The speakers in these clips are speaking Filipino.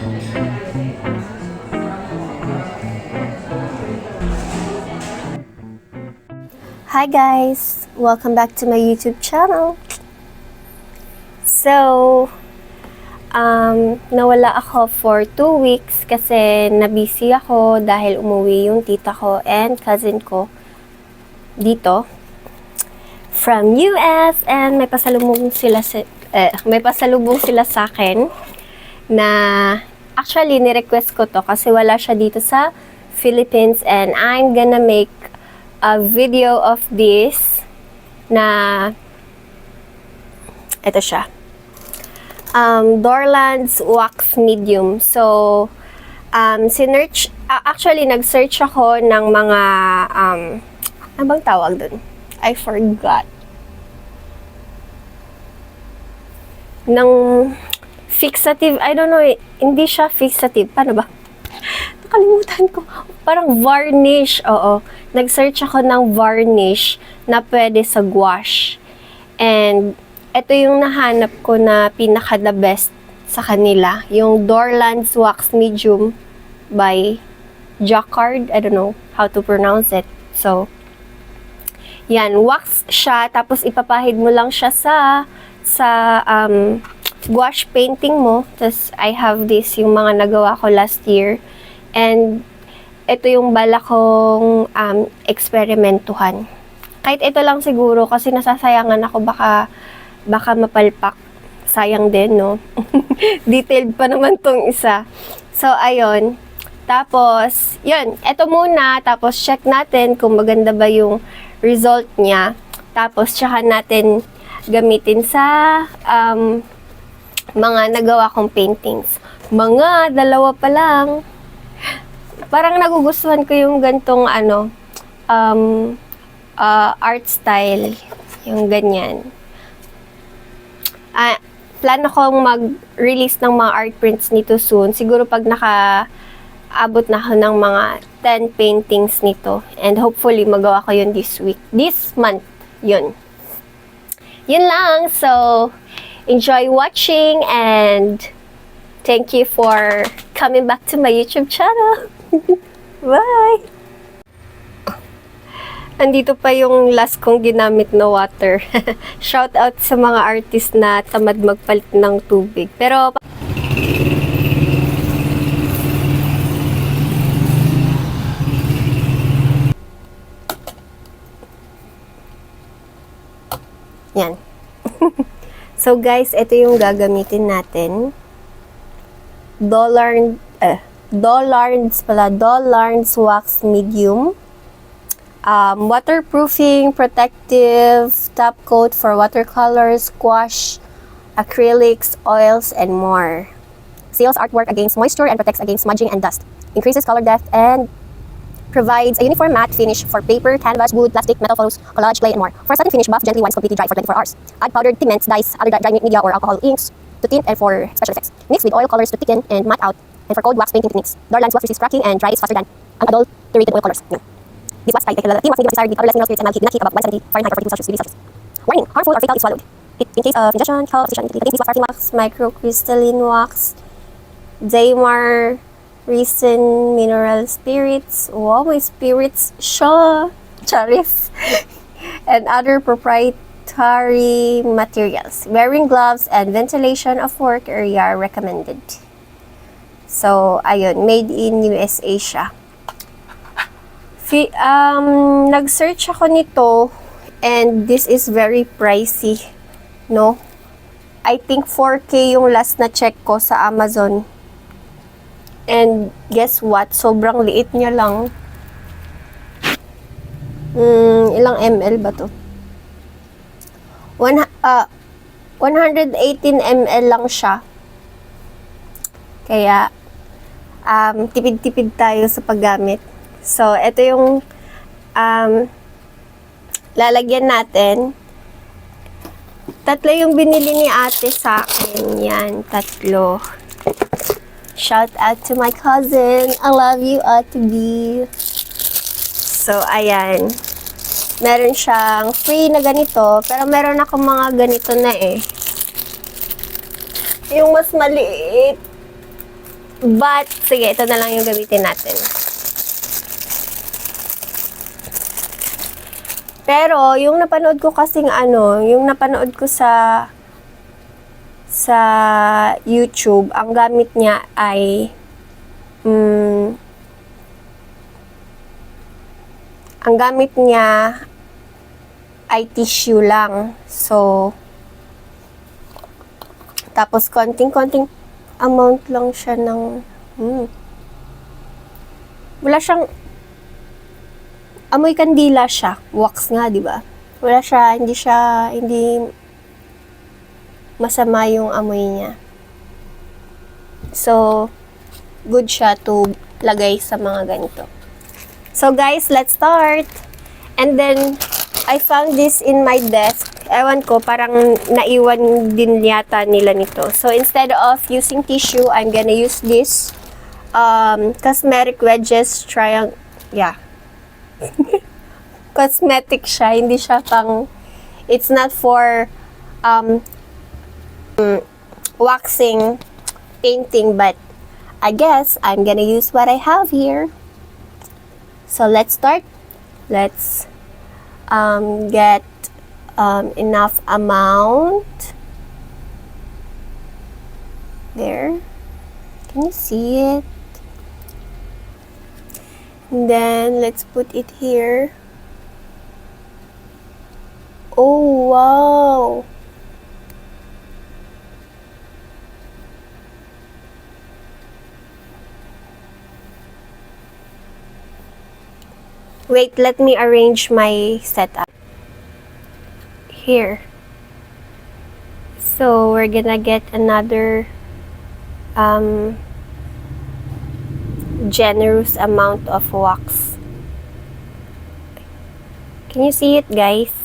Hi guys! Welcome back to my YouTube channel. So, nawala ako for 2 weeks kasi na-busy ako dahil umuwi yung tita ko and cousin ko dito from US, and may pasalubong sila sa akin na actually ni-request ko to kasi wala siya dito sa Philippines, and I'm gonna make a video of this na ito siya. Dorland's Wax Medium. So, actually, nag-search ako ng mga, ano bang tawag dun? I forgot. Ng fixative, I don't know, hindi siya fixative. Paano ba? Nakalimutan ko. Parang varnish, oo. Nag-search ako ng varnish na pwede sa gouache. And, ito yung nahanap ko na pinaka-the best sa kanila. Yung Dorland's Wax Medium by Jacquard. I don't know how to pronounce it. So, yan. Wax siya. Tapos, ipapahid mo lang siya sa gouache painting mo. Tapos, I have this, yung mga nagawa ko last year. And, ito yung bala kong eksperimentuhan. Kahit ito lang siguro kasi nasasayangan ako, baka mapalpak. Sayang din, no? Detailed pa naman tong isa. So, ayun. Tapos, yun. Ito muna. Tapos, check natin kung maganda ba yung result niya. Tapos, tsaka natin gamitin sa mga nagawa kong paintings. Mga dalawa pa lang. Parang nagugustuhan ko yung gantong art style. Yung ganyan. Plano kong mag-release ng mga art prints nito soon. Siguro pag naka-abot na ako ng mga 10 paintings nito. And hopefully magawa ko yun this week. This month. Yun. Yun lang. So, enjoy watching and thank you for coming back to my YouTube channel. Bye! Andito pa yung last kong ginamit na water. Shout out sa mga artist na tamad magpalit ng tubig. Pero yan. So guys, ito yung gagamitin natin. Dorland's Wax Medium. Waterproofing, protective, top coat for watercolors, gouache, acrylics, oils, and more. Seals artwork against moisture and protects against smudging and dust. Increases color depth and provides a uniform matte finish for paper, canvas, wood, plastic, metal photos, collage, clay, and more. For a satin finish, buff gently once completely dry for 24 hours. Add powdered pigments, dyes, other dry media, or alcohol inks to tint and for special effects. Mix with oil colors to thicken and matte out, and for cold wax painting techniques. Dorland's wax resists cracking and dries faster than unadulterated oil colors. This wax type, team wax medium desired with other less mineral spirits and mild heat, not heat above 170 Fahrenheit or 42 degrees Celsius. Warning, harmful or fatal if swallowed. In case of ingestion, health, physician, this wax, wax, microcrystalline wax, Daymar Resin Mineral Spirits. Wow, may spirits siya. Charis. And other proprietary materials. Wearing gloves and ventilation of work area are recommended. So, ayun, made in USA siya. Nag-search ako nito and this is very pricey, no? I think 4K yung last na check ko sa Amazon. And guess what? Sobrang liit niya lang. Ilang ml ba to? 118 ml lang siya. Kaya, tipid-tipid tayo sa paggamit. So, ito yung lalagyan natin. Tatlo yung binili ni ate sa akin. Yan, tatlo. Shout out to my cousin. I love you, Ate B. So, ayan. Meron siyang free na ganito. Pero meron akong mga ganito na eh. Yung mas maliit. But, sige, ito na lang yung gamitin natin. Pero, yung napanood ko kasing yung napanood ko sa YouTube, ang gamit niya ay tissue lang. So, tapos konting-konting amount lang siya ng wala siyang amoy kandila siya. Wax nga, di ba? Wala siya, hindi masama yung amoy niya. So, good siya to lagay sa mga ganito. So, guys, let's start. And then, I found this in my desk. Ewan ko, parang naiwan din yata nila nito. So, instead of using tissue, I'm gonna use this cosmetic wedges triangle. Yeah. Cosmetic siya. Hindi siya it's not for waxing, painting, but I guess I'm gonna use what I have here. So, let's start. Let's get enough amount. There. Can you see it? And then, let's put it here. Oh, wow! Wait, let me arrange my setup. Here. So, we're gonna get another generous amount of wax. Can you see it, guys?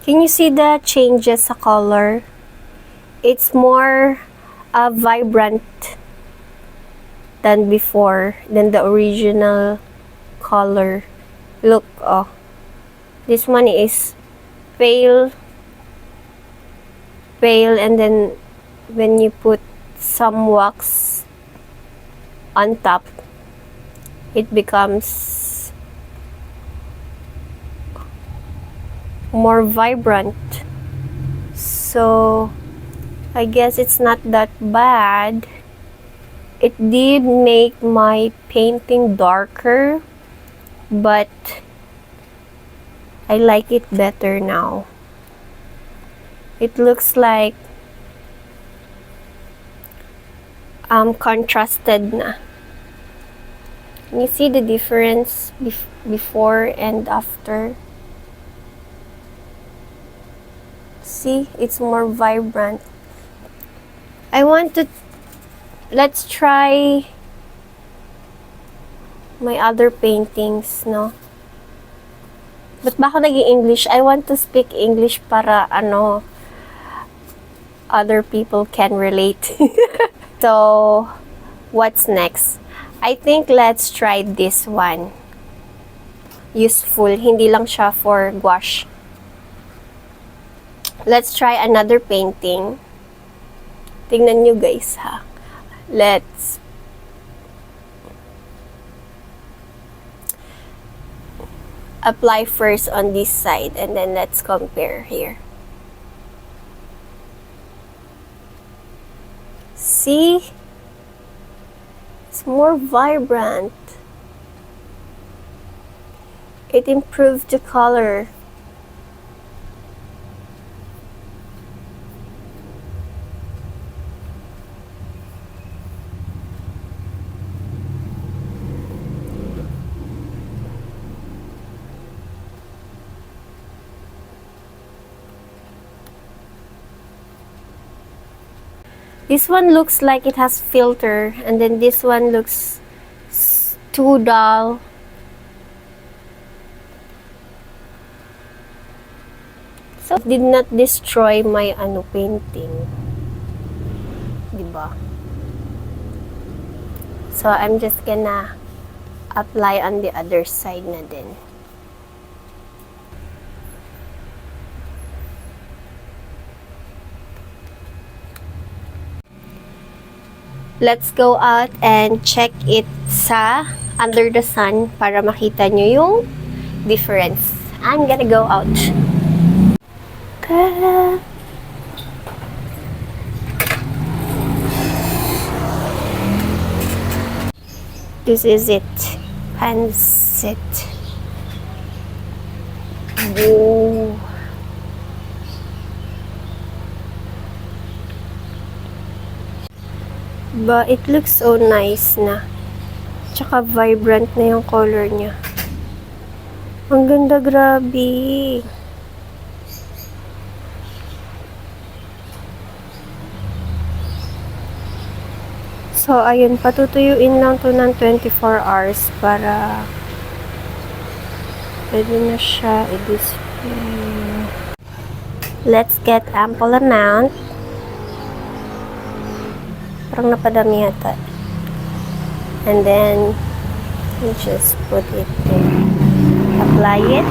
Can you see the changes sa color? It's more vibrant than before, than the original color. Look, oh. This one is pale, and then when you put some wax on top, it becomes more vibrant. So I guess it's not that bad. It did make my painting darker, but I like it better now. It looks like contrasted na. Can you see the difference before and after? See, it's more vibrant. Let's try my other paintings, no? Ba't ba ako nag-i-English? I want to speak English para, other people can relate. So, what's next? I think let's try this one. Useful. Hindi lang siya for gouache. Let's try another painting. Tingnan nyo guys, ha. Let's apply first on this side and then let's compare here. See? It's more vibrant. It improved the color. This one looks like it has filter, and then this one looks too dull. So, it did not destroy my painting. Diba? So, I'm just gonna apply on the other side na din. Let's go out and check it sa under the sun para makita nyo yung difference. I'm gonna go out. Ta-da! This is it. Pansit. Whoa. But it looks so nice na. Tsaka vibrant na yung color niya. Ang ganda, grabe. So, ayun, patutuyuin lang to ng 24 hours para pwede na siya i-display. Let's get ample amount. Parang napadami yata. And then, you just put it there. Apply it.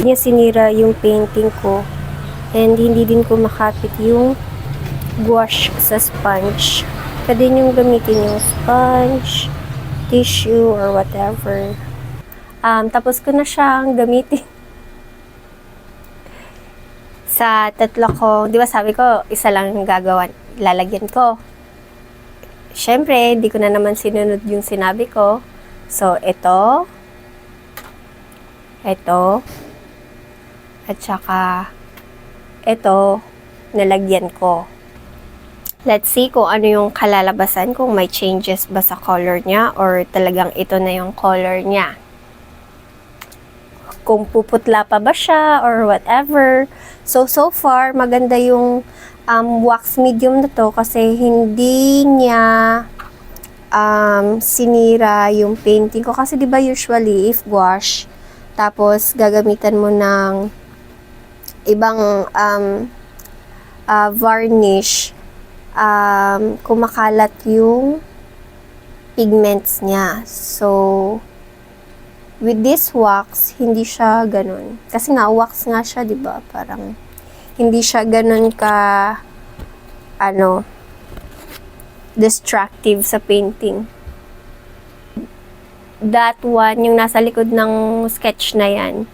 Niya sinira yung painting ko. And hindi din ko makapit yung gouache sa sponge. Pwede nyo gamitin yung sponge, tissue, or whatever. Tapos ko na siyang gamitin. Sa tatlo ko, di ba sabi ko, isa lang gagawan, lalagyan ko. Siyempre, di ko na naman sinunod yung sinabi ko. So, ito, at saka, ito, nalagyan ko. Let's see kung ano yung kalalabasan, kung may changes ba sa color niya or talagang ito na yung color niya. Kung puputla pa ba siya or whatever. So far, maganda yung wax medium na to kasi hindi niya sinira yung painting ko. Kasi diba usually, if gouache, tapos gagamitan mo ng ibang varnish, kumakalat yung pigments niya. So, with this wax, hindi siya ganun. Kasi nga, wax nga siya, diba? Parang, hindi siya ganun ka, destructive sa painting. That one, yung nasa likod ng sketch na yan,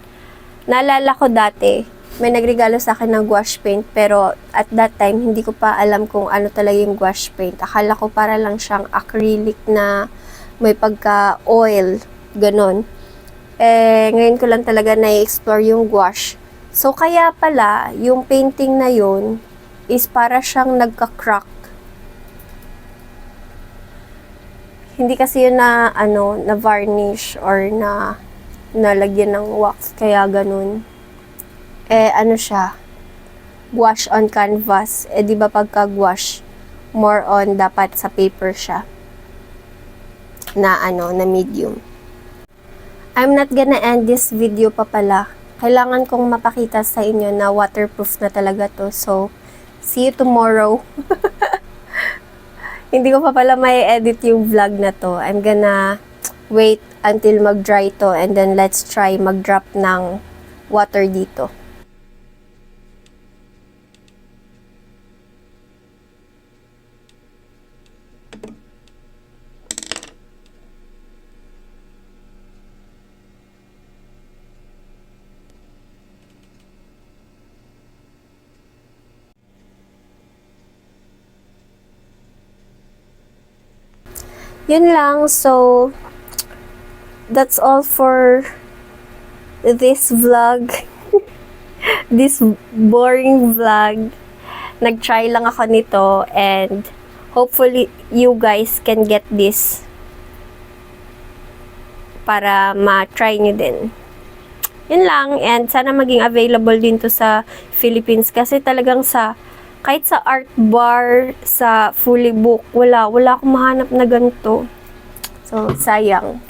naalala ko dati, may nagregalo sa akin ng gouache paint, pero at that time, hindi ko pa alam kung ano talaga yung gouache paint. Akala ko para lang siyang acrylic na may pagka-oil, ganon. Ngayon ko lang talaga na-explore yung gouache. So, kaya pala, yung painting na yun is para siyang nagka-crack. Hindi kasi yun na, na varnish or na nalagyan ng wax, kaya ganon. Siya, gouache on canvas. Di ba pagka gouache, more on dapat sa paper siya. Na na medium. I'm not gonna end this video pa pala. Kailangan kong mapakita sa inyo na waterproof na talaga to. So, see you tomorrow. Hindi ko pa pala may edit yung vlog na to. I'm gonna wait until mag-dry to and then let's try mag-drop ng water dito. Yun lang. So, that's all for this vlog. This boring vlog. nag-try lang ako nito and hopefully you guys can get this para ma-try nyo din. Yun lang, and sana maging available din to sa Philippines kasi talagang kahit sa art bar, sa fully book, wala akong mahanap na ganito. So, sayang.